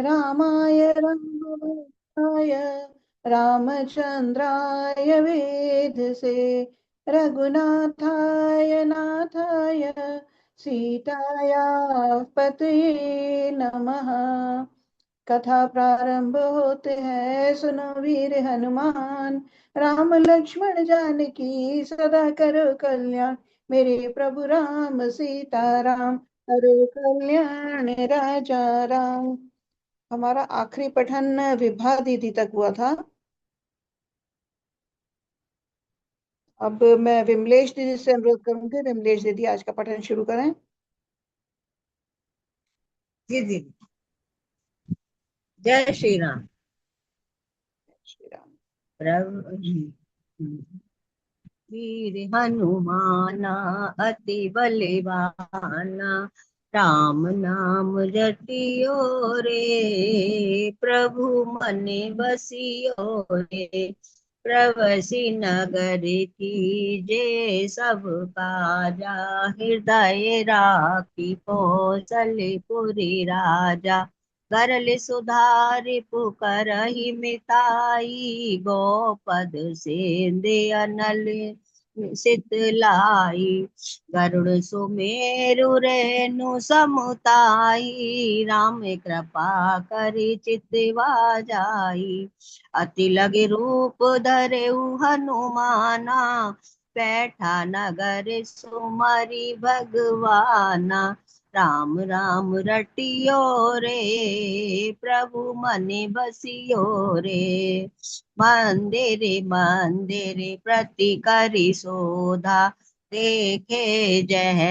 रामाय रामभद्राय रामचंद्राय वेधसे रघुनाथाय नाथाय सीताया पतये नमः। कथा प्रारंभ होते हैं, सुनो वीर हनुमान। राम लक्ष्मण जानकी सदा करो कल्याण। मेरे प्रभु राम सीता राम, करो कल्याण राजा राम। हमारा आखिरी पठन विभा दीदी तक हुआ था। अब मैं विमलेश दीदी से अनुरोध करूंगी, विमलेश दीदी आज का पठन शुरू करें। जी जी। जय श्री राम। श्री राम। प्रभु वीर हनुमाना अति बलवाना, राम नाम रटियो रे, प्रभु मन बसियो रे। प्रवसी नगर की जय सब काजा, हृदय राखी कौशलपुरी राजा। गरल सुधारि पुकारहि मिताई, गोपद सेंदे अनल सित लाई। गरुड़ सुमेरु रेनु समुताई, राम कृपा करि चितवा जाई। अति लगे रूप धरेउ हनुमाना, बैठा नगर सुमरि भगवाना। राम राम रटियो रे, प्रभु मनि बसियो रे। मंदिर मंदिर प्रति करि शोधा, देखे जह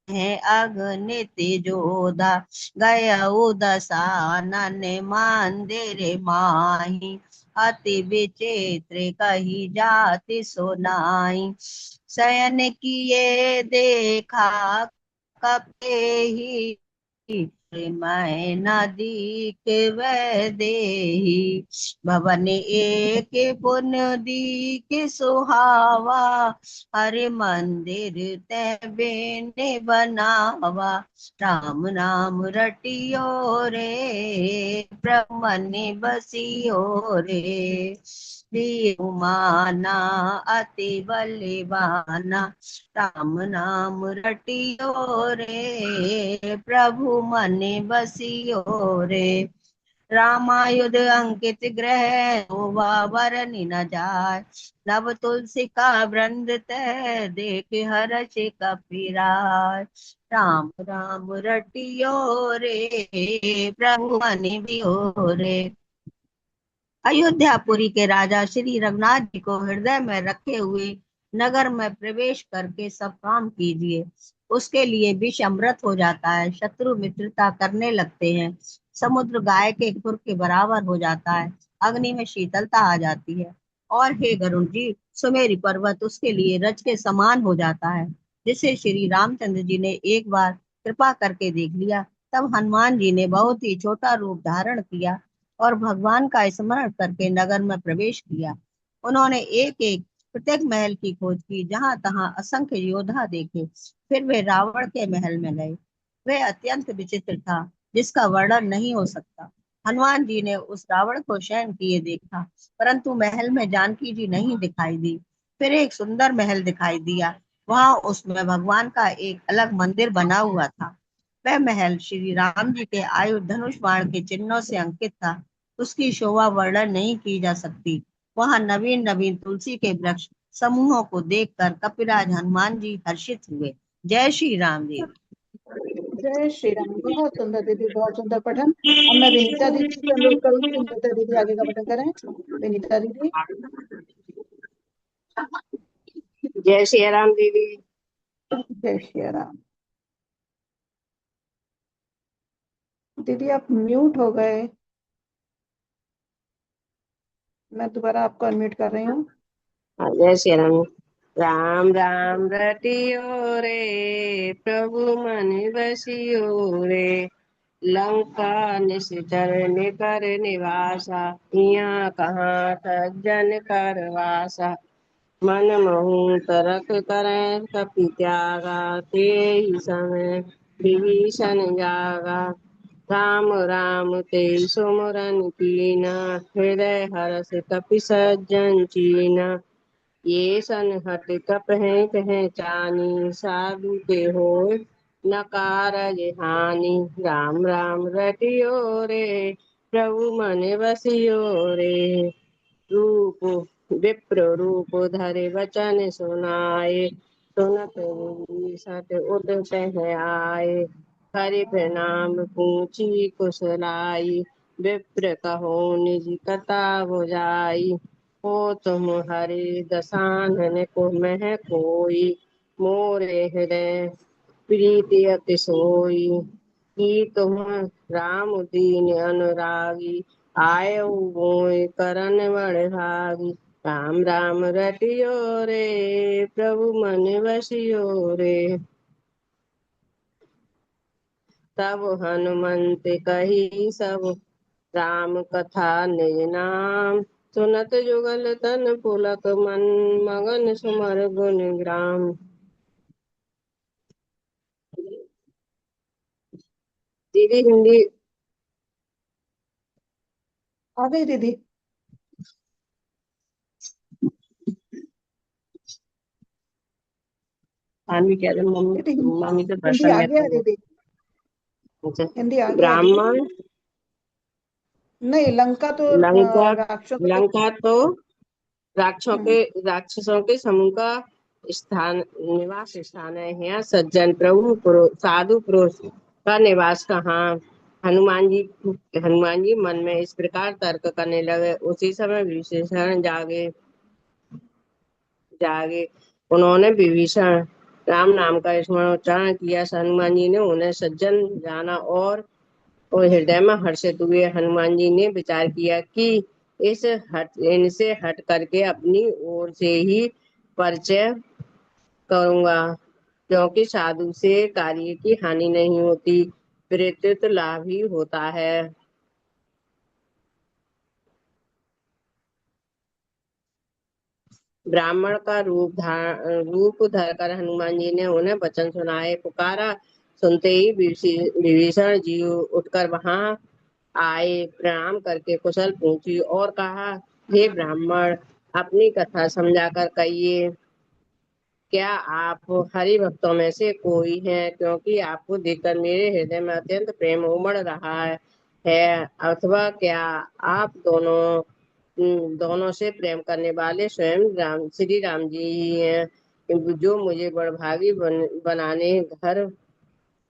है अगणित जोधा। गयउ दसानन मंदिर माही, अति विचित्र कही जाति सुनाई। शयन किए देखा कपि, मैं नदीक वै देही। भवन एक पुण्य दीक सुहावा, हरि मंदिर तै बिन बनावा। राम नाम रटियो रे, प्रभु मन बसियो रे। माना अति बलवाना, राम नाम रटियो रे, प्रभु मन बसियो रे। रामायुध अंकित ग्रह शोभा बरनि न जाय, नव तुलसी का वृंद तै देख हर्ष कपीराय। राम राम रटियो रे, प्रभु मन बियो रे। अयोध्यापुरी के राजा श्री रघुनाथ जी को हृदय में रखे हुए नगर में प्रवेश करके सब काम कीजिए। उसके लिए विष अमृत हो जाता है, शत्रु मित्रता करने लगते हैं, समुद्र गाय के खुर के बराबर हो जाता है, अग्नि में शीतलता आ जाती है, और हे गरुण जी, सुमेरु पर्वत उसके लिए रज के समान हो जाता है। जिसे श्री रामचंद्र जी ने एक बार कृपा करके देख लिया, तब हनुमान जी ने बहुत ही छोटा रूप धारण किया और भगवान का स्मरण करके नगर में प्रवेश किया। उन्होंने एक एक प्रत्येक महल की खोज की, जहां तहां असंख्य योद्धा देखे। फिर वे रावण के महल में गए। वह अत्यंत विचित्र था, जिसका वर्णन नहीं हो सकता। हनुमान जी ने उस रावण को शयन किए देखा, परंतु महल में जानकी जी नहीं दिखाई दी। फिर एक सुंदर महल दिखाई दिया, वहां उसमें भगवान का एक अलग मंदिर बना हुआ था। वह महल श्री राम जी के आयु धनुष बाण के चिन्हों से अंकित था। उसकी शोभा वर्णन नहीं की जा सकती। वहां नवीन नवीन तुलसी के वृक्ष समूहों को देखकर कपिराज हनुमान जी हर्षित हुए। जय श्री राम जी। जय श्री राम। बहुत सुंदर दीदी, बहुत सुंदर पठन। अब मैं विनीता दीदी से अनुरोध करूंगी, विनीता दीदी आगे का पठन करें। विनीता दीदी। जय श्री राम दीदी। जय श्री राम। दीदी आप म्यूट हो गए, मैं दोबारा आपको अनम्यूट कर रही हूँ। जय श्री राम। राम राम रटियो रे, प्रभु मन बसियो रे। लंका निश्चर निकर निवासा, यहाँ कहाँ सज्जन कर वासा। मन मोहु तरक करें कपि त्यागा, ते ही समय विभीषण जागा। राम राम ते सुमरन कीना, हृदय हरष कपि सज्जन चीना। ये सन हट कपहि पहचानी, साधु के होय न कारज हानि। राम राम रटियो रे, प्रभु मन बसियो रे। रूप विप्र रूप धरे वचन सुनाए, सुनत सत उठ पह आए। हरि प्रणाम पूछी कुशलाई, विप्र कहो निज कथा बुझाई। हो तुम हरि दसानन को मह कोई, मोरे हृदय प्रीति अति सोई। की तुम राम दीन अनुरागी, आयो मोय करन बड़भागी। राम राम रटियो रे, प्रभु मन बसियो रे। तब हनुमंत कही सब, राम कथा निज नाम। सुनत जुगल तन पुलक मन, मगन सुमर गुण ग्राम। दीदी हिंदी। आ गई दीदी? भी कह रहे मम्मी, दीदी मम्मी के हिंदी दर्शन आ में गया तो दीदी? अच्छा। हिंदी आ गया दीदी? ब्राह्मण नहीं, लंका तो लंका, राक्षसों का लंका तो हम्म, राक्षसों के समूह का स्थान, निवास स्थान है। यहाँ सज्जन प्रभु साधु पुरुष का निवास कहाँ। हनुमान जी मन में इस प्रकार तर्क करने लगे। उसी समय विभीषण जागे जागे उन्होंने विभीषण राम नाम का स्मरण उच्चारण किया। हनुमान जी ने उन्हें सज्जन जाना और हृदय में हर्षित हुए। हनुमान जी ने विचार किया कि इनसे हट करके अपनी ओर से ही परिचय करूंगा, क्योंकि साधु से कार्य की हानि नहीं होती, प्रत्युत लाभ ही होता है। ब्राह्मण का रूप धरकर हनुमान जी ने उन्हें वचन सुनाए। पुकारा सुनते ही विभीषण जी उठकर वहां आए, प्रणाम करके कुशल पूछी और कहा, हे ब्राह्मण, अपनी कथा समझाकर कहिए। क्या आप हरि भक्तों में से कोई हैं? क्योंकि आपको देखकर मेरे हृदय में अत्यंत प्रेम उमड़ रहा है। अथवा क्या आप दोनों से प्रेम करने वाले स्वयं श्री राम जी ही हैं, जो मुझे बड़भागी बनाने घर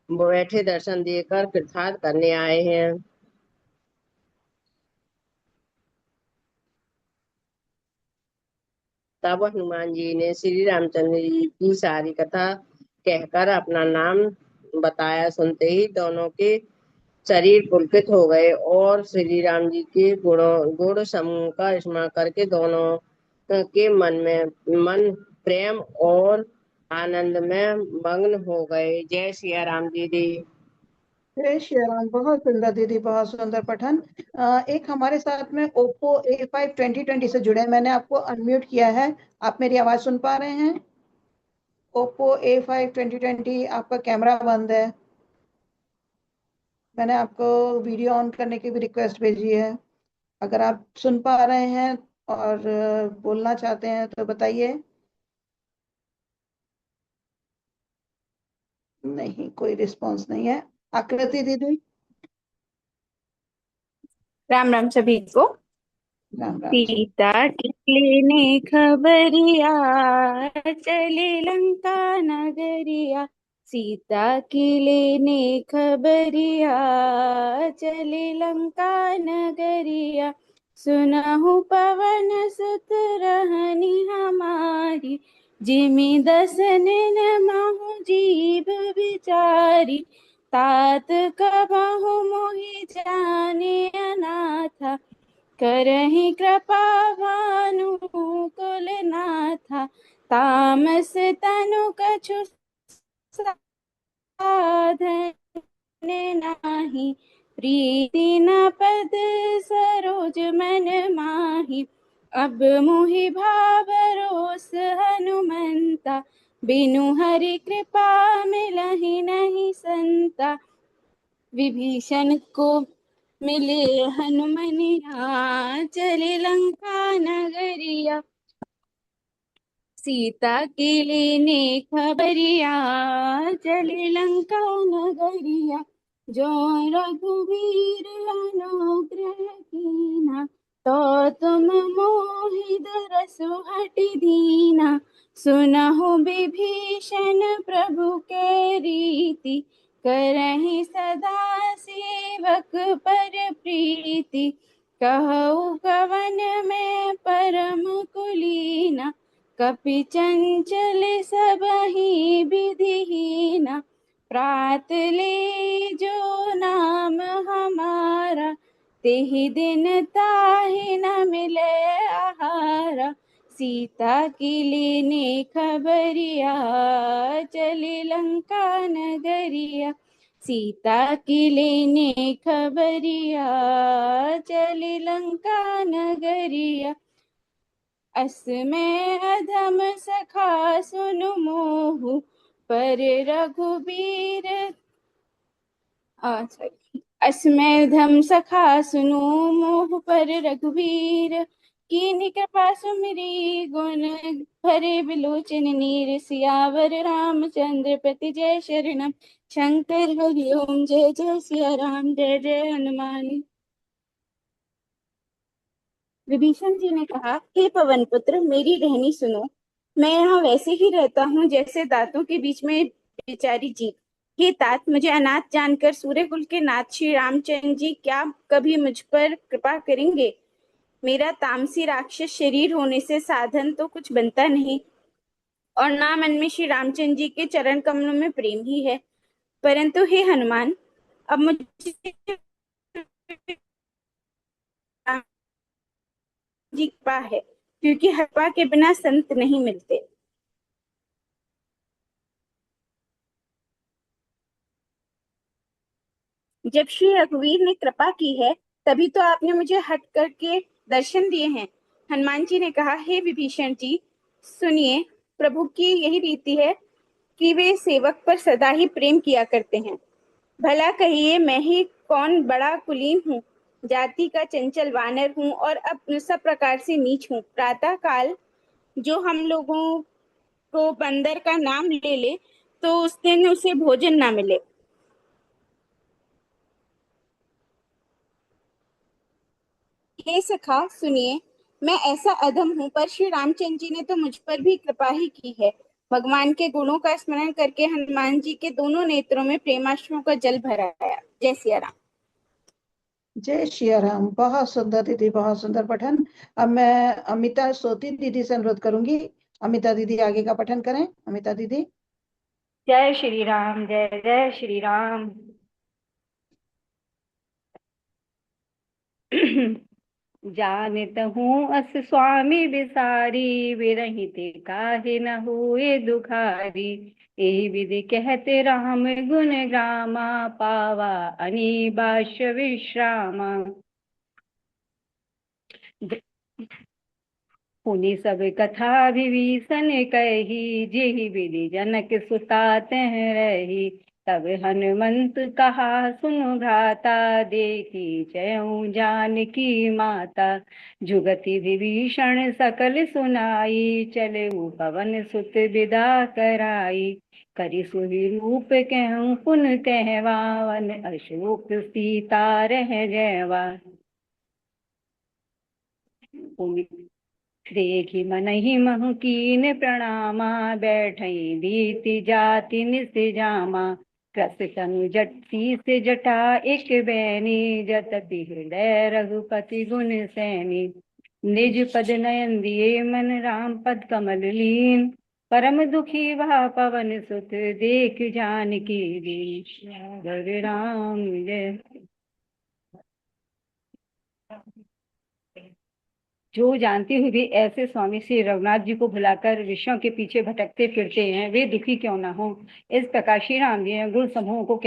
बैठे दर्शन देकर कृतार्थ करने आए हैं। तब हनुमान जी ने श्री रामचंद्र जी की सारी कथा कहकर अपना नाम बताया। सुनते ही दोनों के शरीर पुलकित हो गए और श्री राम जी के गुण समूह का स्मरण करके दोनों के मन प्रेम और आनंद में मग्न हो गए। जय सिया राम दीदी। जय श्री राम। बहुत सुंदर दीदी, बहुत सुंदर पठन। एक हमारे साथ में ओप्पो A5 2020 से जुड़े हैं। मैंने आपको अनम्यूट किया है। आप मेरी आवाज सुन पा रहे हैं? ओप्पो A5 2020, आपका कैमरा बंद है। मैंने आपको वीडियो ऑन करने की भी रिक्वेस्ट भेजी है। अगर आप सुन पा रहे हैं और बोलना चाहते हैं तो बताइए। नहीं, कोई रिस्पांस नहीं है। आकृति दीदी? राम राम सभी को। राम राम जी। सीता की लेने खबरिया, चले लंका नगरिया। सीता की लेने खबरिया, चले लंका नगरिया। सुनहु पवन सुत रहनी हमारी, जिमि दसन महु जीव बिचारी। तात कबहु मोहि जाने अनाथा, करहि कृपा भानुकुल नाथा। तामस तनु कछु साधन नाही, प्रीति न पद सरोज मन माही। अब मोहि भावरोस हनुमंता, बिनु हरि कृपा मिलहि नहीं संता। विभीषण को मिले हनुमनिया, चले लंका नगरिया। सीता के लेने खबरिया, चले लंका नगरिया। जो रघुवीर अनुग्रह कीना, तो तुम मोहि दरसु हटि दीना। सुनहु विभीषण प्रभु के रीति, करहि सदा सेवक पर प्रीति। कहु कवन मैं परम कुलीना, कपि चंचल सबहि विधिहीना। प्रात ले जो नाम हमारा, तेहि दिन ताहि न मिले आहारा। सीता की लेने खबरिया, चले लंका नगरिया। सीता की लेने खबरिया, चले लंका नगरिया। अस में अधम सखा सुनु मोहु, पर रघुबीर असमय धम सखा सुनो मोह, पर रघुवीर कीन्ही कृपा सुमिरी। गुण भरे बिलोचन नीर, सियावर रामचंद्र प्रति जय शरणम। शंकर हरि ओम, जय जय सिया राम, जय जय हनुमान। विभीषण जी ने कहा, हे पवन पुत्र, मेरी रहनी सुनो। मैं यहाँ वैसे ही रहता हूँ जैसे दांतों के बीच में बेचारी जीभ। हे तात, मुझे अनाथ जानकर सूर्यकुल के नाथ श्री रामचंद्र जी क्या कभी मुझ पर कृपा करेंगे? मेरा तामसी राक्षस शरीर होने से साधन तो कुछ बनता नहीं, और ना मन में श्री रामचंद्र जी के चरण कमलों में प्रेम ही है। परंतु हे हनुमान, अब मुझे जी कृपा है, क्योंकि कृपा के बिना संत नहीं मिलते। जब श्री रघुवीर ने कृपा की है, तभी तो आपने मुझे हट करके दर्शन दिए हैं। हनुमान जी ने कहा, हे विभीषण जी, सुनिए, प्रभु की यही रीति है कि वे सेवक पर सदा ही प्रेम किया करते हैं। भला कहिए, मैं ही कौन बड़ा कुलीन हूँ? जाति का चंचल वानर हूँ और अब सब प्रकार से नीच हूँ। प्रातः काल जो हम लोगों को बंदर का नाम ले ले, तो उस दिन उसे भोजन ना मिले। हे सखा, सुनिए, मैं ऐसा अधम हूँ, पर श्री रामचंद्र जी ने तो मुझ पर भी कृपा ही की है। भगवान के गुणों का स्मरण करके हनुमान जी के दोनों नेत्रों में प्रेमाश्रुओं का जल भर आया। जय सिया राम। जय श्री राम। बहुत सुंदर दीदी, बहुत सुंदर पठन। अब मैं अमिता सोती दीदी से अनुरोध करूंगी, अमिता दीदी आगे का पठन करें। अमिता दीदी। जय श्री राम, जय जय श्री राम। जानत हूँ अस स्वामी बिसारी, विरहित काहे न हुए दुखारी। एहि विधि कहते राम गुण ग्रामा, पावा अनिबाश विश्रामा। पुनि सब कथा विभीषण कही, जेहि विधि जनक सुता तह रही। तब हनुमंत कहा सुन भ्राता, देखी जयऊ जानकी माता। जुगति विभीषण सकल सुनाई, चले पवन सुत विदा कराई। करि सुहि रूप कहूँ पुन कहवावन, अशोक सीता रह जयवा। देखी मनहि महु कीन प्रणामा, बैठई भीति जाति निस जामा। कृस तनु जटी से जटा एक बैनी, जतति हृदय रघुपति गुण सैनी। निज पद नयन दिए मन राम पद कमल लीन, परम दुखी वह पवन सुत देख जानकी दीन। जय राम जय। जो जानती हुए भी ऐसे स्वामी श्री रघुनाथ जी को भुलाकर विषयों के पीछे भटकते फिरते हैं, वे दुखी क्यों ना हो। इस प्रकार श्री राम जी ने गुण समूह को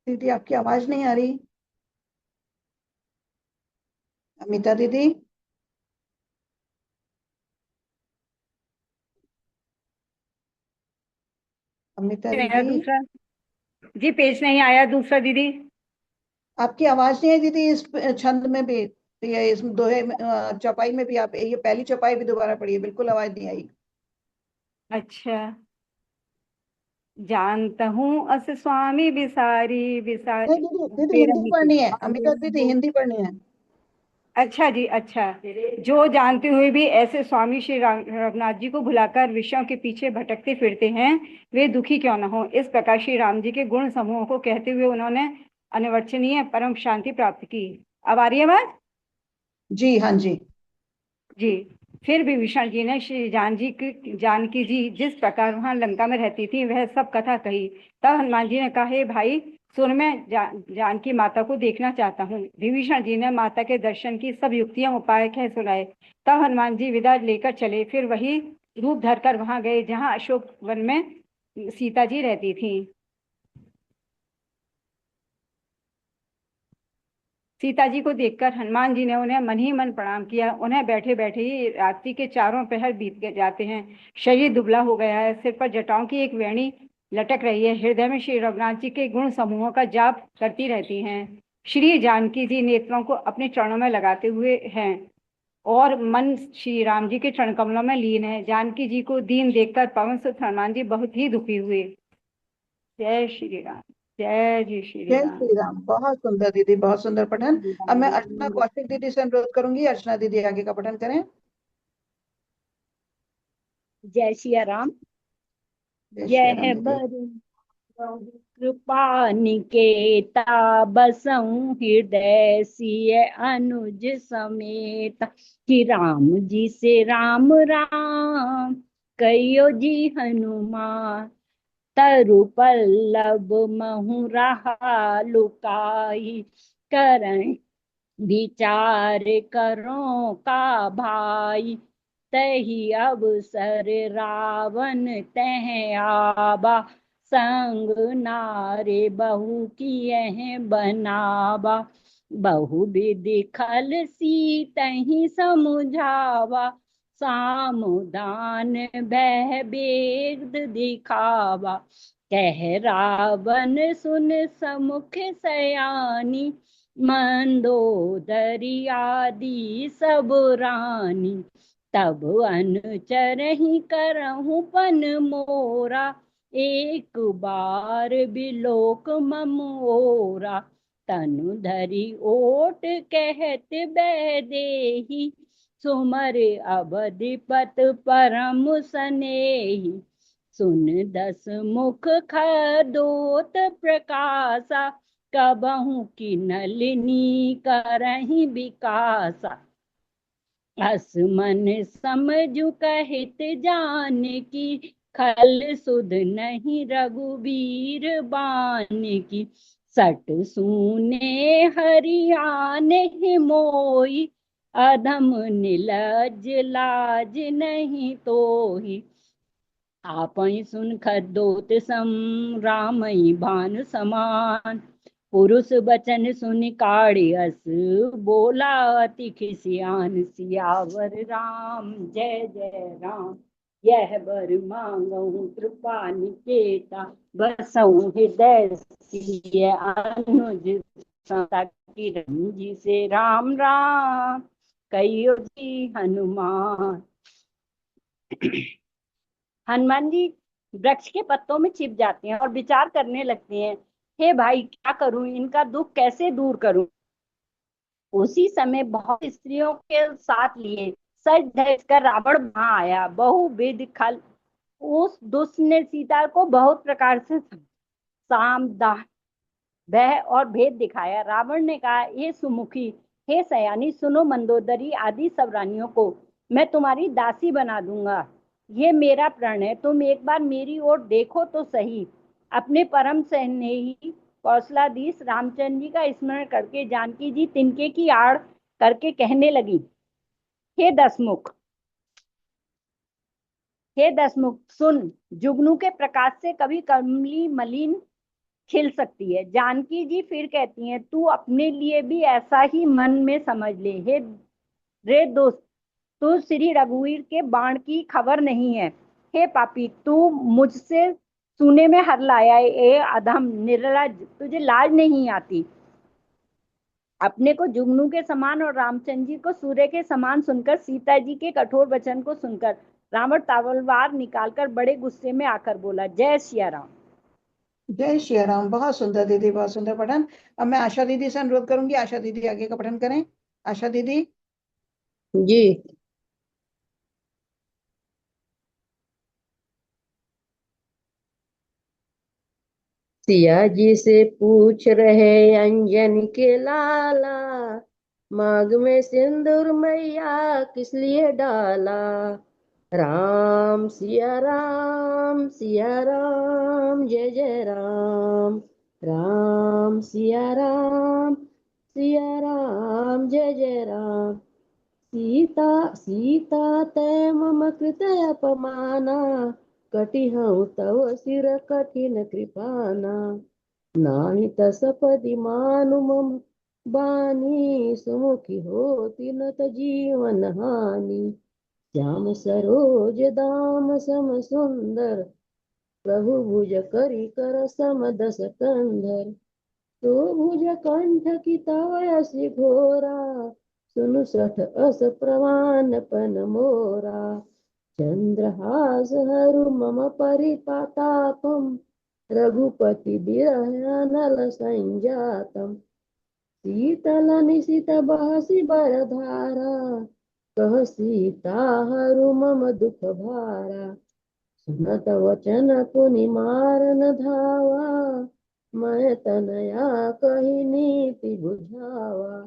दीदी आपकी आवाज नहीं आ रही। अमिता दीदी। अमिता नहीं आया दीदी, दूसरा। जी पेज नहीं आया दूसरा दीदी। आपकी आवाज नहीं है दीदी इस छंद में भी, ये इस दोहे में, चौपाई में भी। आप ये पहली चौपाई भी दोबारा पढ़िए, बिल्कुल आवाज नहीं आई। अच्छा। जानता हूँ अस स्वामी बिसारी नहीं बिसारी दीदी, दीदी तेरा हिंदी मित्र। पढ़नी है, अमिता दीदी हिंदी पढ़नी है। अच्छा जी अच्छा। जो जानते हुए भी ऐसे स्वामी श्री रघुनाथ जी को भुलाकर विषयों के पीछे भटकते फिरते हैं, वे दुखी क्यों न हो। इस प्रकार श्री राम जी के गुण समूहों को कहते हुए उन्होंने अनिवर्चनीय परम शांति प्राप्त की। अब आ रही है बात। जी हाँ जी। जी। फिर विभीषण जी ने श्री जानकी जी जिस प्रकार वहां लंका में रहती थी वह सब कथा कही। तब हनुमान जी ने कहा, हे भाई सुन, मैं जानकी माता को देखना चाहता हूँ। विभीषण जी ने माता के दर्शन की सब युक्तियां उपाय कह सुनाए। तब हनुमान जी विदा लेकर चले, फिर वही रूप धरकर वहां गए जहाँ अशोक वन में सीता जी रहती थी। सीता जी को देखकर हनुमान जी ने उन्हें मन ही मन प्रणाम किया। उन्हें बैठे बैठे ही रात्रि के चारों पहर बीत जाते हैं। शरीर दुबला हो गया है, सिर पर जटाओं की एक वेणी लटक रही है। हृदय में श्री रघुनाथ जी के गुण समूहों का जाप करती रहती हैं। श्री जानकी जी नेत्रों को अपने चरणों में लगाते हुए हैं और मन श्री राम जी के चरण कमलों में लीन है। जानकी जी को दीन देखकर पवन सुत हनुमान जी बहुत ही दुखी हुए। जय श्री राम। जय जी श्री जय राम। श्री राम। बहुत सुंदर दीदी, बहुत सुंदर पठन। श्री अब मैं अर्चना राम। कौशिक दीदी से अनुरोध करूंगी, अर्चना दीदी आगे का पठन करें। जय सिया राम। जय श्री यह राम दीदी। बर कृपा निकेता, बसऊं हृदय सिय अनुज समेत। कि राम जी से राम राम, कहियो जी हनुमान। तरु पल्लव महु रहा लुकाई, करण विचार करो का भाई। तही अवसर रावण तह आबा, संग नारे बहु किए बनावा। बहु विधि खल सीतहि समुझावा, सामुदान भय बेद दिखावा। कह रावण सुन समुख सयानी, मंदोदरी आदि सब रानी। तब अनुचर ही करहूं पन मोरा, एक बार बिलोक ममोरा। तनु धरी ओट कहत बैदेही, सुमर अवधिपत परम सनेही। सुन दस मुख खदोत प्रकाशा, कबहू की नलिनी करही विकासा। अस मन समझु कहित जान की, खल सुध नहीं रघुबीर बान की। सट सूने हरियाने मोई, अधम निलज लाज नहीं तोही। आपहि सुन खदोत सम, रामई भानु समान। पुरुष बचन सुनि काढ़ी अस, बोला अति खिसियान। सियावर राम जय जय राम, यह बर मांगहु कृपा निकेता। बसहु हृदय सिय अनुज समेता। कि राम जी से राम राम, कहियो जी हनुमान। हनुमान जी वृक्ष के पत्तों में छिप जाते हैं और विचार करने लगते हैं, हे भाई क्या करूं, इनका दुख कैसे दूर करूं। उसी समय बहुत स्त्रियों के साथ लिए सज धज कर रावण वहां आया। बहुविध खल, उस दुष्ट ने सीता को बहुत प्रकार से साम दाह भय और भेद दिखाया। रावण ने कहा, हे सुमुखी, हे सयानी, सुनो मंदोदरी आदि सब रानियों को मैं तुम्हारी दासी बना दूंगा। ये मेरा प्रण है, तुम एक बार मेरी ओर देखो तो सही। अपने परम स्नेही कौशलाधीश रामचंद्र जी का स्मरण करके जानकी जी तिनके की आड़ करके कहने लगी, हे दसमुख, हे दसमुख सुन, जुगनू के प्रकाश से कभी कमली मलिन खिल सकती है। जानकी जी फिर कहती हैं, तू अपने लिए भी ऐसा ही मन में समझ ले। हे रे दोस्त, तू श्री रघुवीर के बाण की खबर नहीं है। हे पापी, तू मुझसे सूने में हर लाया है, ए अधम निर्लज, तुझे लाज नहीं आती। अपने को जुगनू के समान और रामचंद्र जी को सूर्य के समान सुनकर, सीता जी के कठोर वचन को सुनकर रावण तलवार निकालकर बड़े गुस्से में आकर बोला, जय सिया राम। जय श्री राम। बहुत सुंदर दीदी, बहुत सुंदर पठन। अब मैं आशा दीदी से अनुरोध करूंगी, आशा दीदी आगे का पठन करें। आशा दीदी। जी। सिया जी से पूछ रहे अंजन के लाला, मांग में सिंदूर मैया किस लिए डाला। राम सिया राम, सिया राम जय जय राम। राम सिया राम, सिया राम जय जय राम। सीता सीता तय मम कृत अपमाना, कटिहं तव सिर कठिन कृपाना। नाही तसपदि मानु मम बानी, सुमुखी होती न त जीवन हानि। श्याम सरोज दाम सम सुंदर, प्रभु भुज करी कर सम दस कंधर। तो भुज कंठ की तव यसी घोरा, सुनु सठ अस प्रवान पन मोरा। चंद्रहास हरु मम परितापम, रघुपति बिरह नल संजातम। शीतल निशित बहसी बरधारा, कह सीता हरु मम दुख भारा। सुनत वचन पुनि मारन धावा, मैं तनया कही नीति बुझावा।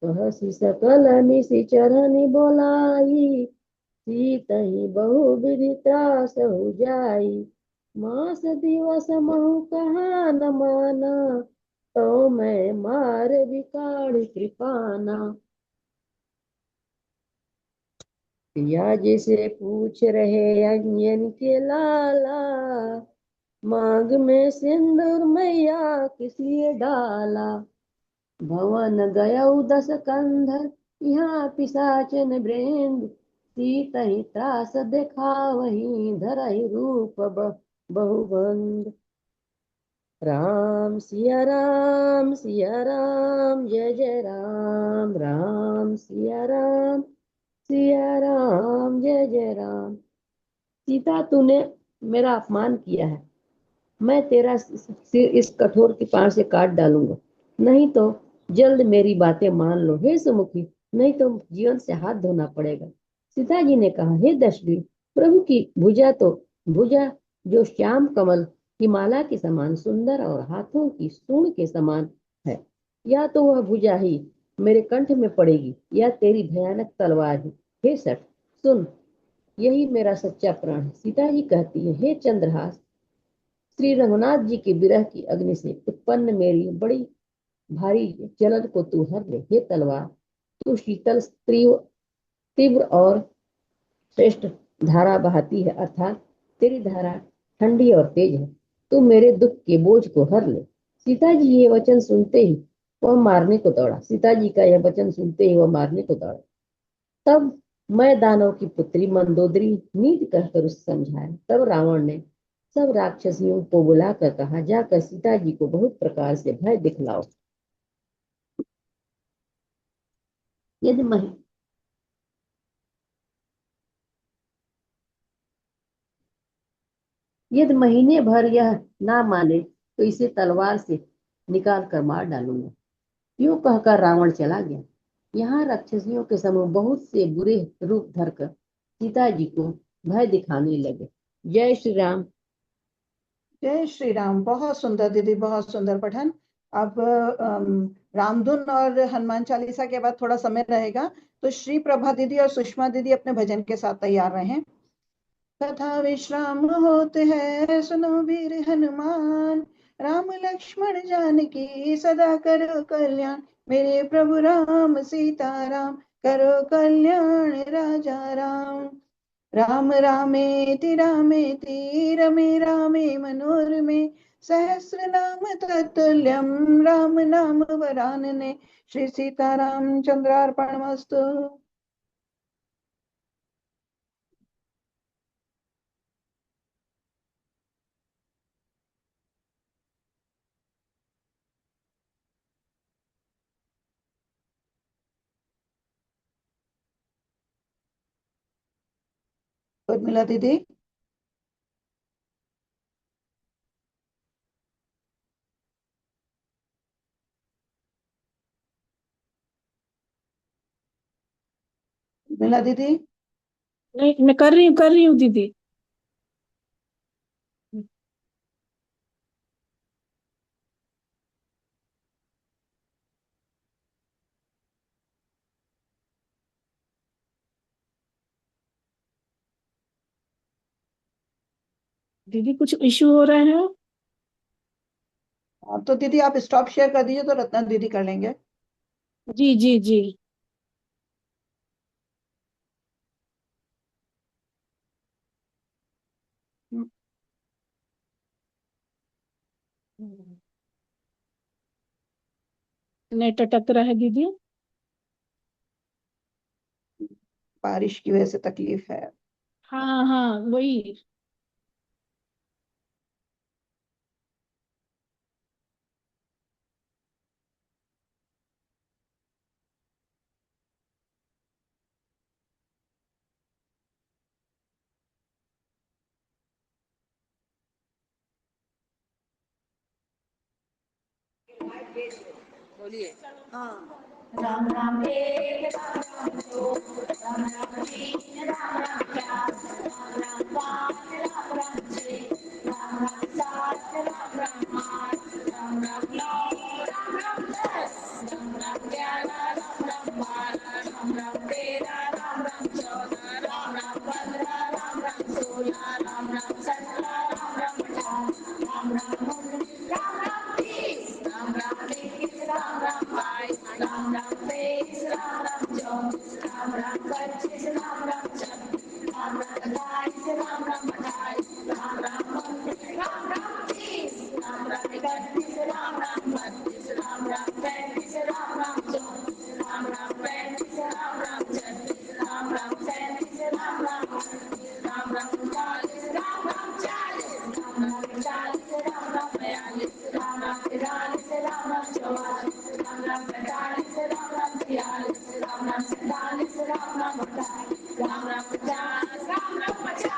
कहसी सकल निशिचरनि बोलाई, सीतहि बहु विधि त्रास हो जाई। मास दिवस महु कहा न माना, तो मैं मार बिकाड़ कृपाना। सिया जी से पूछ रहे अंजन के लाला, मांग में सिंदूर मैया किस लिए डाला। भवन गयौ दस कंधर, यहाँ पिशाचन वृंद। सीतहि त्रास देखावहीं, धरहि रूप बहुबंद। राम सिया राम, सिया राम जय जय राम। राम सिया राम, सिया राम जय जय राम। सीता, तूने मेरा अपमान किया है, मैं तेरा सिर इस कठोर कृपाण से काट डालूंगा। नहीं तो जल्द मेरी बातें मान लो हे सुमुखी, नहीं तो जीवन से हाथ धोना पड़ेगा। सीता जी ने कहा, हे दशरथ, प्रभु की भुजा जो श्याम कमल की माला के समान सुंदर और हाथों की सूंड के समान है, या तो वह भुजा ही मेरे कंठ में पड़ेगी या तेरी भयानक तलवार ही। हे सठ, सुन, यही मेरा सच्चा प्राण है। सीता जी कहती है, हे चंद्रहास, श्री रघुनाथ जी के विरह की अग्नि से उत्पन्न मेरी बड़ी भारी जलन को तू हर ले। हे तलवार, तू शीतल तीव्र और श्रेष्ठ धारा बहाती है, अर्थात तेरी धारा ठंडी और तेज है। तू मेरे दुख के बोझ को हर ले। सीता जी ये वचन सुनते ही वह मारने को दौड़ा। सीता जी का यह वचन सुनते ही वह मारने को दौड़ा। तब मैं दानव की पुत्री मंदोदरी नीति कहकर उसे समझाया। तब रावण ने सब राक्षसियों को बुलाकर कहा, जाकर सीता जी को बहुत प्रकार से भय दिखलाओ। यदि मही यदि महीने भर यह ना माने तो इसे तलवार से निकाल कर मार डालूंगा। यूं कहकर रावण चला गया। यहाँ राक्षसियों के समूह बहुत से बुरे रूप धरकर सीता जी को भय दिखाने लगे। जय श्री राम। जय श्री राम। बहुत सुंदर दीदी, बहुत सुंदर पठन। अब रामधुन और हनुमान चालीसा के बाद थोड़ा समय रहेगा, तो श्री प्रभा दीदी और सुषमा दीदी अपने भजन के साथ तैयार रहें। तथा विश्राम होते हैं, सुनो वीर हनुमान, राम लक्ष्मण जानकी सदा करो कल्याण। मेरे प्रभु राम सीता राम, करो कल्याण राजा राम। राम रामेति रामेति रमे रामे मनोरमे, सहस्र नाम तत्तुल्यम राम नाम वरानने। श्री सीताराम चंद्रार्पणमस्तु। उर्मिला दीदी। उर्मिला दीदी। नहीं, मैं कर रही हूँ दीदी। दीदी कुछ इश्यू हो रहे हैं? हाँ, तो दीदी आप स्टॉप शेयर कर दीजिए तो रत्ना दीदी कर लेंगे। जी जी जी। नेट अटक रहा है दीदी। बारिश की वजह से तकलीफ है। हाँ हाँ वही। बोलिए। राम राम एक राम राम दो, राम राम तीन, राम राम चार, राम राम पाँच, राम राम छः, राम राम सात, राम राम आठ, राम राम नौ, राम राम दस, राम राम 11, राम राम 12, राम राम 13, राम राम 14, राम राम 15, राम राम 16, राम राम 17, राम राम 18, राम राम 19, राम राम 20, राम राम 21, राम राम 22, राम राम 23, राम राम 24, राम राम 25, राम राम 26, राम राम 27, राम राम 28, राम राम 29, राम राम 30, राम राम 31, राम राम 32, राम राम 33, राम राम 34, राम राम 35, राम राम 36, राम राम 37, राम राम 38, राम राम 39, राम राम 40, राम राम 41, राम राम 42, राम राम 43, राम राम 44, राम राम 45, राम राम 46, राम राम 47, राम राम 48, राम राम 50, राम राम 50,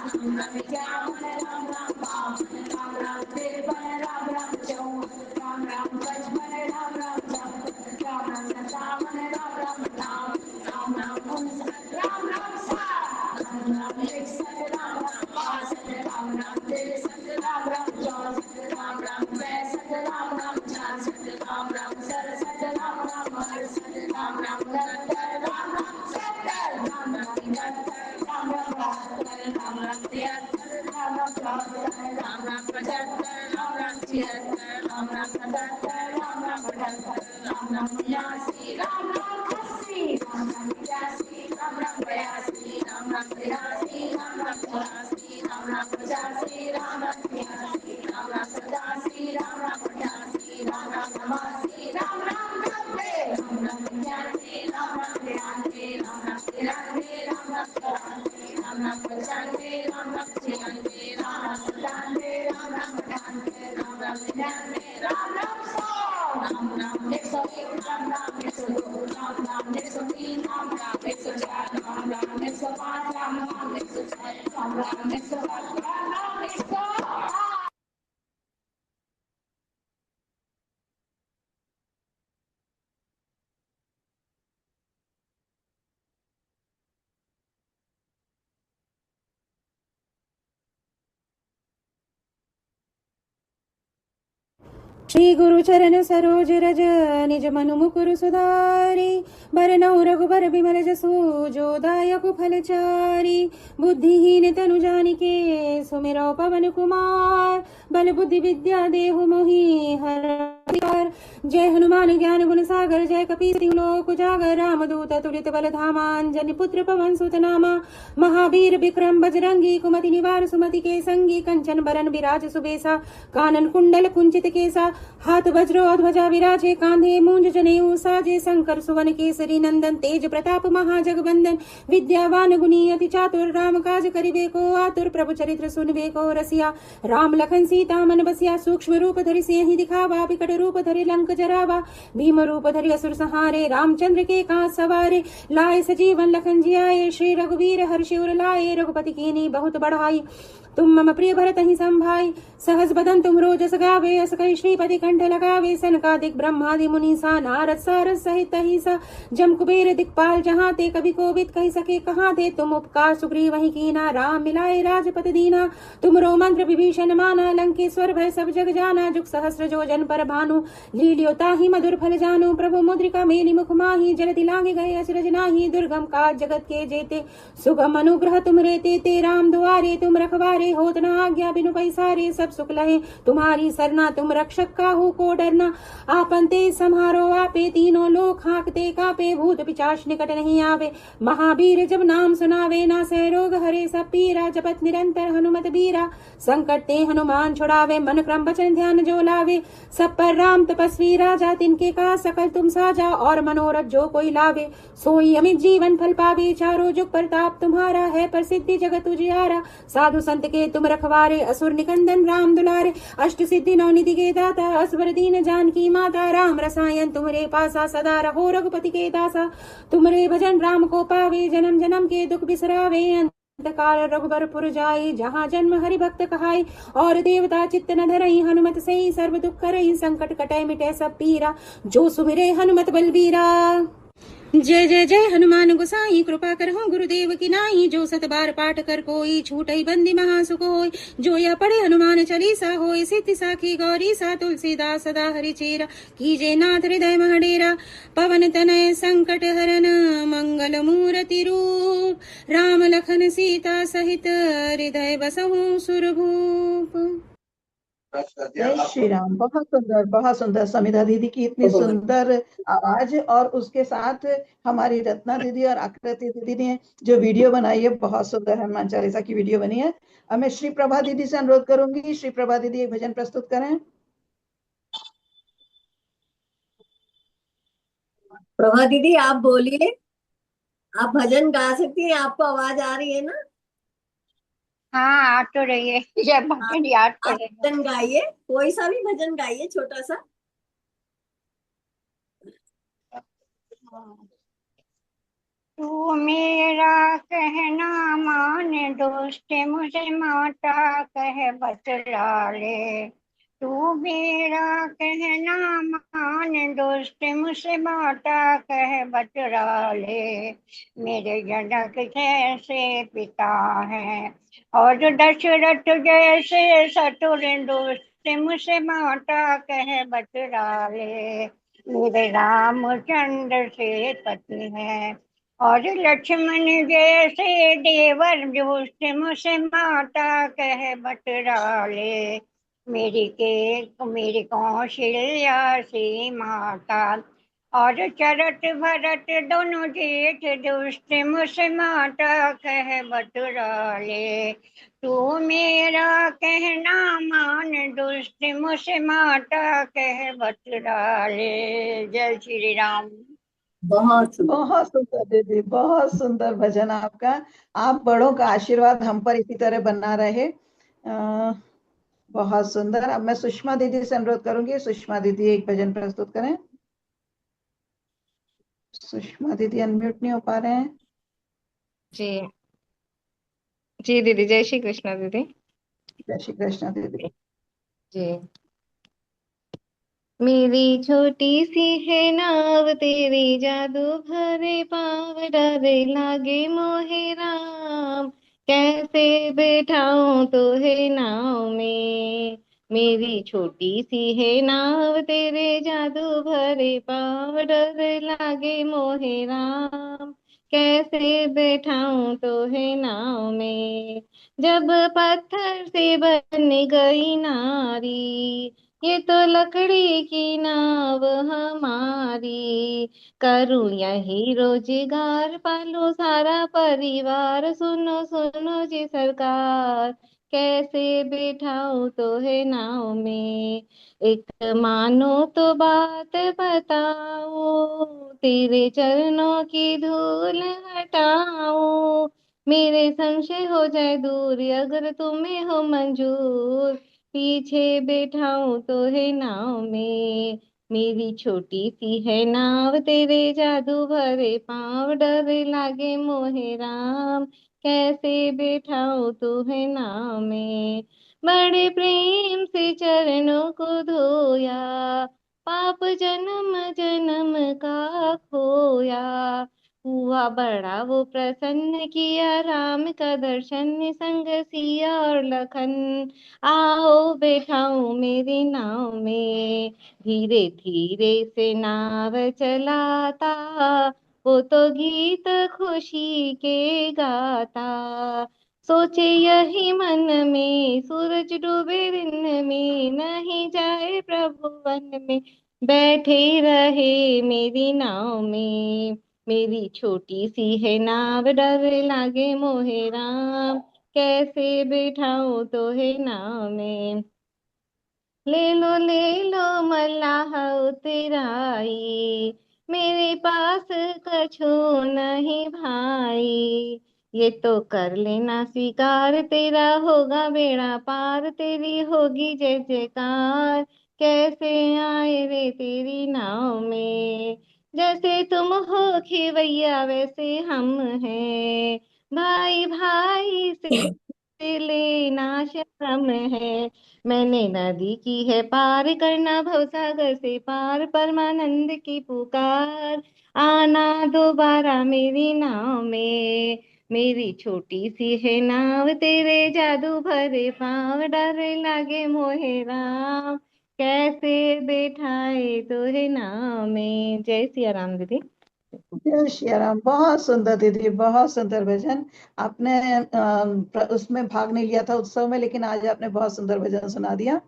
राम राम 51, राम राम 52, राम राम 53, राम राम 54, राम राम 55, राम राम 56, राम राम 57, राम राम 58, राम राम 59, राम राम 60, राम राम 61, राम राम 62, राम राम 63, राम राम 64, राम राम 65, राम राम 66, राम राम 67, राम राम 68, राम राम 69, राम राम 70, राम राम 71, राम राम 72, राम राम 73, राम राम 74, राम राम 75, राम राम 76, राम राम 77, राम राम 78, राम राम 79, राम राम 80, राम राम 81, राम राम 82, राम राम 83, राम राम 84, राम राम 85, राम राम 86, राम राम 87, राम राम 88, राम राम 89, राम राम 90, राम राम 91, राम राम 92, राम राम 93, राम राम 94, राम राम 95, राम राम 96, राम राम 97, राम राम 98, राम राम 99, राम राम 100, राम राम 101, राम राम 102, राम राम 103, राम राम 104, राम राम 105, राम राम 106, राम राम 107, राम राम 108। श्री गुरु चरण सरोज रज निज मनु मुकुरु सुधारी बरनउँ रघुबर बिमल जसु जो दायक फलचारी बुद्धिहीन तनु जानिके सुमिरौ पवन कुमार बल बुद्धि विद्या देहु मोहि हर जय हनुमान ज्ञान गुण सागर जय कपीति लोक उजागर रामदूत तुलित बल धामांजनी पुत्र पवन सुत नामा महावीर विक्रम बजरंगी कुमति निवार सुमति के संगी कंचन बरन विराज सुबेसा कानन कुंडल कुंचित केसा हाथ वज्र और ध्वजा विराजे कांधे मूंज जनेऊ साजे शंकर सुवन केसरी नंदन तेज प्रताप महाजगवंदन विद्यावान गुणी अति चातुर राम काज करिबे को आतुर प्रभु चरित्र सुनबे को रसिया राम लखन सीता मन बसिया सूक्ष्म रूप धरि सिंहि दिखावा विकट रूप धरि लंक जरावा। भीम रूप धरि असुर संहारे, रामचंद्र के काज सवारे। लाए सजीवन लखन जियाए, श्री रघुवीर हर्षि उर लाए। रघुपति कीन्ही बहुत बढ़ाई, तुम मम प्रिय भरत ही संभाई। सहज बदन तुमरो जस गावे, अस कहि श्रीपति कंठ लगावे। सनकादिक ब्रह्मादि मुनीसा, नारद सारद सहित अहिसा। जम कुबेर दिक्पाल जहाँ ते, कभी कोविद कहि सके कहाँ ते। तुम उपकार सुग्रीव वही कीना, राम मिलाए राजपत दीना। तुमरो मंत्र विभीषण माना, लंकेश्वर भय सब जग जाना। जुग सहस्र जो जन पर भानु, लील्यो ताहि मधुर फल जानु। प्रभु मुद्रिका मेलि मुख माहि, जलधि लांघि गए अचरज नाही। दुर्गम काज जगत के जेते, सुगम अनुग्रह तुमरे तेते। राम दुआरे तुम रखवारे, होत न आज्ञा बिनु पैसारे। सब सुख लहे तुम्हारी सरना, तुम रक्षक काहू को डरना। आपन तेज सम्हारो आपे, तीनों लोक हाँकते कापे। भूत पिशाच निकट नहीं आवे, महावीर जब नाम सुनावे। नासै रोग हरे सब पीरा, जपत निरंतर हनुमत बीरा। संकट ते हनुमान छुड़ावे, मन क्रम वचन ध्यान जो लावे। सब पर राम तपस्वी राजा, तिनके का सकल तुम साजा। और मनोरथ जो कोई लावे, सोई अमित जीवन फल पावे। चारों जुग प्रताप तुम्हारा है, प्रसिद्धि जगत उजियारा। साधु संत के तुम रखवारे, असुर निकंदन राम दुलारे। अष्ट सिद्धि नौ निधि के दाता, असवर दीन जानकी माता। राम रसायन तुम्हारे पासा, सदा रहो रघुपति के दासा। तुमरे भजन राम को पावे, जन्म जन्म के दुख बिसरावे। काल रघुबरपुर जाई, जहाँ जन्म हरि भक्त कहाई। और देवता चित्त न धरई, हनुमत से सर्व दुख करई। संकट कटै मिटै सब पीरा, जो सुमिरै हनुमत बलबीरा। जय जय जय हनुमान गोसाई, कृपा करहु गुरुदेव की नाई। जो सत बार पाठ कर कोई, छूटई बंदी महासुख होय। जो यह पढ़े हनुमान चालीसा, होय सिद्धि साखी गौरी सा। तुलसीदास सदा हरि चेरा, कीजे नाथ हृदय मह डेरा। पवन तनय संकट हरन, मंगल मूर्ति रूप। राम लखन सीता सहित, हृदय बसहु सुरभूप। जय श्री राम। बहुत सुंदर, बहुत सुंदर। समिधा दीदी की इतनी सुंदर आवाज, और उसके साथ हमारी रत्ना दीदी और आकृति दीदी ने जो वीडियो बनाई है, बहुत सुंदर हनुमान चालीसा की वीडियो बनी है। अब मैं श्री प्रभा दीदी से अनुरोध करूंगी, श्री प्रभा दीदी एक भजन प्रस्तुत करें। प्रभा दीदी आप बोलिए, आप भजन गा सकती हैं, आपको आवाज आ रही है ना? हाँ आ तो रही है, ये भजन याद आप पड़ेगा। भजन गाइए, कोई सा भी भजन गाइए, छोटा सा। तू मेरा कहना मान, दोस्त मुझे माता कह बतला ले। तू मेरा कहना मान, दोस्त मुझसे माता कह बतला ले। मेरे जनक जैसे पिता है, और दशरथ जैसे ससुर। दोस्त मुझसे माता कह बतला ले। मेरे रामचंद्र से पति है, और लक्ष्मण जैसे देवर। दोस्त मुझसे माता कह बतला ले। मेरी कौशल्या से माता, और चरत भरत दोनों जेठ। दोस्त मुझसे माता कह बतला ले। तू मेरा कहना मान, दोस्त मुझसे माता कह बतला ले। जय श्री राम। बहुत बहुत सुंदर दीदी, बहुत सुंदर भजन आपका। आप बड़ों का आशीर्वाद हम पर इसी तरह बना रहे। बहुत सुंदर। अब मैं सुषमा दीदी से अनुरोध करूंगी, सुषमा दीदी एक भजन प्रस्तुत करें। सुषमा दीदी अनम्यूट नहीं हो पा रहे हैं। जी जी दीदी, जय श्री कृष्ण दीदी। जय श्री कृष्ण दीदी। जी। मेरी छोटी सी है नाव, तेरी जादू भरे पाव। डर लागे मोहे राम, कैसे बैठाऊं तो है नाव में। मेरी छोटी सी है नाव, तेरे जादू भरे पाव। डर लागे मोहे राम, कैसे बैठाऊं तो है नाव में। जब पत्थर से बन गई नारी, ये तो लकड़ी की नाव हमारी। करूं यही रोजगार, पालू सारा परिवार। सुनो सुनो जी सरकार, कैसे बैठाऊं तो है नाव में। एक मानो तो बात बताओ, तेरे चरणों की धूल हटाऊं। मेरे संशय हो जाए दूर, अगर तुम्हें हो मंजूर। पीछे बैठाऊं तो है नाव में, मेरी छोटी सी है नाव तेरे जादू भरे पाँव, डर लागे मोहे राम, कैसे बैठाऊं तुम्हें नाव में। बड़े प्रेम से चरणों को धोया, पाप जन्म जन्म का खोया। हुआ बड़ा वो प्रसन्न, किया राम का दर्शन, संग सिया और लखन, आओ बैठाऊं मेरी नाव में। धीरे धीरे से नाव चलाता, वो तो गीत खुशी के गाता। सोचे यही मन में, सूरज डूबे दिन में, नहीं जाए प्रभु वन में, बैठे रहे मेरी नाव में। मेरी छोटी सी है नाव, डर लागे मोहे राम, कैसे बैठाऊं तो है नाव में। ले लो मल्लाह उतराई, मेरे पास कछु नहीं भाई। ये तो कर लेना स्वीकार, तेरा होगा बेड़ा पार, तेरी होगी जय जयकार। कैसे आए रे तेरी नाव में, जैसे तुम हो खिवैया वैसे हम हैं। भाई भाई से लेना शर्म है, मैंने नदी की है पार, करना भवसागर से पार। परमानंद की पुकार, आना दोबारा मेरी नाव में। मेरी छोटी सी है नाव, तेरे जादू भरे पाँव, डर लागे मोहे राम, कैसे बैठाए तोहे नाव में। जय सिया राम दीदी। जय श्री राम। बहुत सुंदर दीदी, बहुत सुंदर भजन। आपने उसमें भाग नहीं लिया था उत्सव में, लेकिन आज आपने बहुत सुंदर भजन सुना दिया।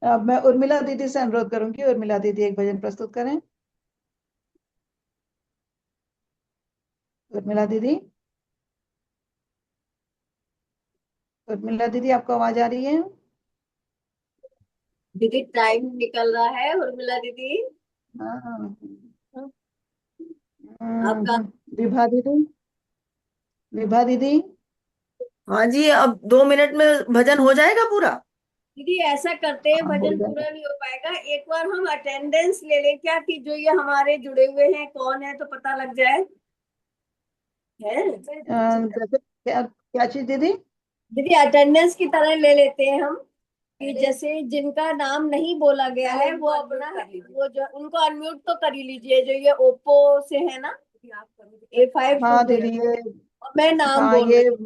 अब मैं उर्मिला दीदी से अनुरोध करूंगी, उर्मिला दीदी एक भजन प्रस्तुत करें। उर्मिला दीदी, उर्मिला दीदी आपको आवाज आ रही है? दीदी टाइम निकल रहा है उर्मिला दीदी। हाँ। आपका विभा दीदी, विभा दीदी। हाँ जी, अब 2 मिनट में भजन हो जाएगा पूरा। दीदी ऐसा करते हैं, हाँ, हो भजन जाएगा। पूरा नहीं हो पाएगा, एक बार हम अटेंडेंस ले लें क्या, कि जो ये हमारे जुड़े हुए हैं कौन है तो पता लग जाए। है जैसे क्या क्या चीज दीदी? दीदी अटेंडेंस की तरह ले लेते हैं हम, कि जैसे जिनका नाम नहीं बोला गया है वो अपना, वो जो उनको अनम्यूट तो कर ही लीजिए, जो ये ओप्पो से है ना, A5। हाँ दीदी, ये मैं नाम हाँ बोल ये रही हूँ,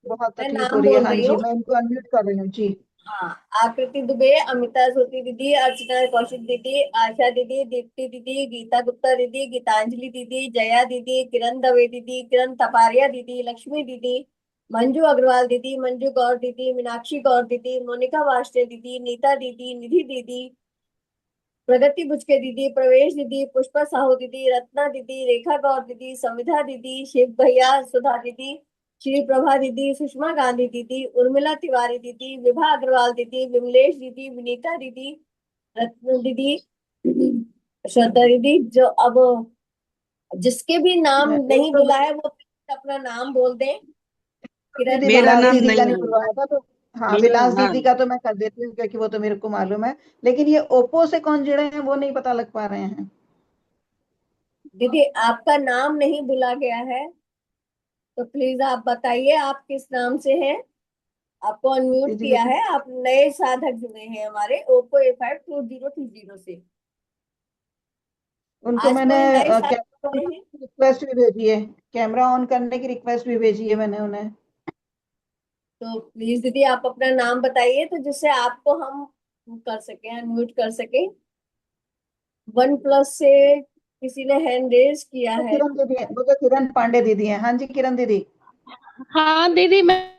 बहुत मैं तकलीफ हो नाम रही है। बोल हाँ रही जी, हूँ। मैं इनको अनम्यूट कर रही हूँ जी। हाँ, आकृति दुबे, अमिता ज्योति दीदी, अर्चना कौशिक दीदी, आशा दीदी, दीप्ति दीदी, गीता गुप्ता दीदी, गीतांजलि दीदी, जया दीदी, किरण दवे दीदी, किरण तपारिया दीदी, लक्ष्मी दीदी, मंजू अग्रवाल दीदी, मंजू गौर दीदी, मीनाक्षी गौर दीदी, मोनिका वार्ष्णेय दीदी, नीता दीदी, निधि दीदी, प्रगति बुचके दीदी, प्रवेश दीदी, पुष्पा साहू दीदी, रत्ना दीदी, रेखा गौर दीदी, संविधा दीदी, शिव भैया, सुधा दीदी, श्री प्रभा दीदी, सुषमा गांधी दीदी, उर्मिला तिवारी दीदी, विभा अग्रवाल दीदी, विमलेश दीदी, विनीता दीदी, रत्न दीदी, श्रद्धा दीदी। जो अब जिसके भी नाम नहीं तो मिला है वो अपना नाम बोल दें। किरण दीदी मेरा विलास नाम दीदी नहीं का नहीं है। बुलवाया था तो, हाँ मेरा विलास हाँ दीदी का तो मैं कर देती हूँ, क्योंकि वो तो मेरे को मालूम है। लेकिन ये ओप्पो से कौन जुड़े हैं वो नहीं पता लग पा रहे हैं। दीदी आपका नाम नहीं बुला गया है, तो प्लीज आप बताइए आप किस नाम से हैं। आपको अनम्यूट दीदी किया लेकिन है, आप नए साधक जुड़े हैं हमारे ओप्पो A5 2020 से। उनको आज मैंने कोई नए साधक कैमरा जुड़े हैं की रिक्वेस्ट भी भेजी है, कैमरा ऑन करने की रिक्वेस्ट भी भेजी है मैंने उन्हें। तो प्लीज दीदी आप अपना नाम बताइए, तो जिससे आपको हम कर सके, अनम्यूट कर सके। OnePlus से किसी ने हैंड रेज किया वो है। किरण दीदी है, वो तो किरण पांडे दीदी है। हाँ जी किरण दीदी। हाँ दीदी, मैं